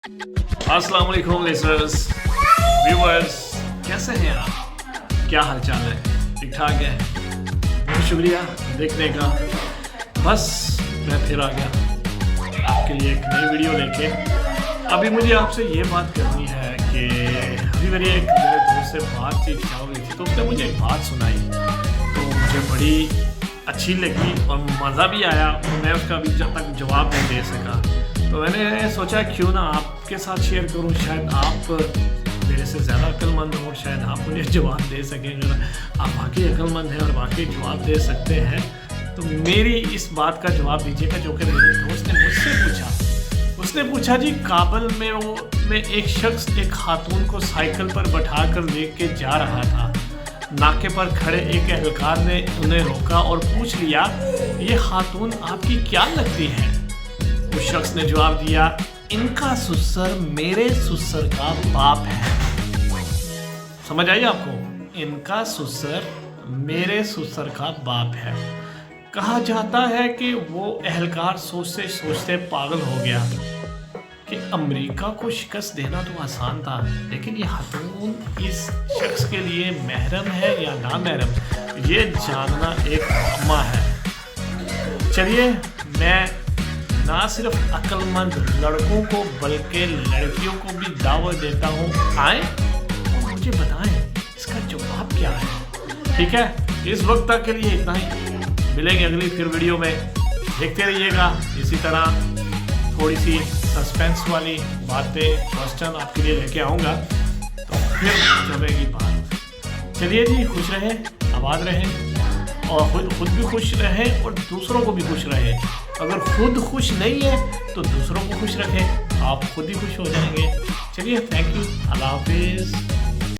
अस्सलाम वालेकुम listeners, viewers, कैसे हैं आप? क्या हाल चाल है? ठीक ठाक है? बहुत शुक्रिया देखने का। बस मैं फिर आ गया आपके लिए एक नई वीडियो लेके। अभी मुझे आपसे ये बात करनी है कि अभी मेरे दोस्त से बातचीत चल रही थी, तो उसने मुझे एक बात सुनाई तो मुझे बड़ी अच्छी लगी और मज़ा भी आया और मैं उसका अभी जब तक जवाब नहीं दे सका, तो मैंने सोचा क्यों ना आपके साथ शेयर करूं। शायद आप मेरे से ज़्यादा अक्लमंद हो और शायद आप मुझे जवाब दे सकें। अगर आप वाकई अक्लमंद हैं और वाकई जवाब दे सकते हैं तो मेरी इस बात का जवाब दीजिएगा जो कि मेरे दोस्त ने मुझसे पूछा। उसने पूछा जी, काबुल में एक शख्स एक खातून को साइकिल पर बैठा कर लेके जा रहा था। नाके पर खड़े एक एहलकार ने उन्हें रोका और पूछ लिया, ये खातून आपकी क्या लगती है? उस शख्स ने जवाब दिया, इनका सुसर मेरे सुसर का बाप है। समझ आई आपको? इनका सुसर मेरे सुसर का बाप है। कहा जाता है कि वो एहलकार सोचते सोचते पागल हो गया कि अमेरिका को शिकस्त देना तो आसान था, लेकिन ये खातून इस शख्स के लिए महरम है या ना महरम, ये जानना एक अम्मा है। चलिए, मैं ना सिर्फ अक्लमंद लड़कों को बल्कि लड़कियों को भी दावत देता हूँ, आए और मुझे बताएं इसका जवाब क्या है। ठीक है, इस वक्त तक के लिए इतना ही। मिलेंगे अगली फिर वीडियो में। देखते रहिएगा इसी तरह थोड़ी सी सस्पेंस वाली बातें, क्वेश्चन आपके लिए लेके आऊँगा, तो फिर चलेगी बात। चलिए जी, खुश रहें, आबाद रहें और खुद भी खुश रहें और दूसरों को भी खुश रहें। अगर खुद खुश नहीं है तो दूसरों को खुश रखें, आप खुद ही खुश हो जाएंगे। चलिए, थैंक यू, अल्लाह हाफिज़।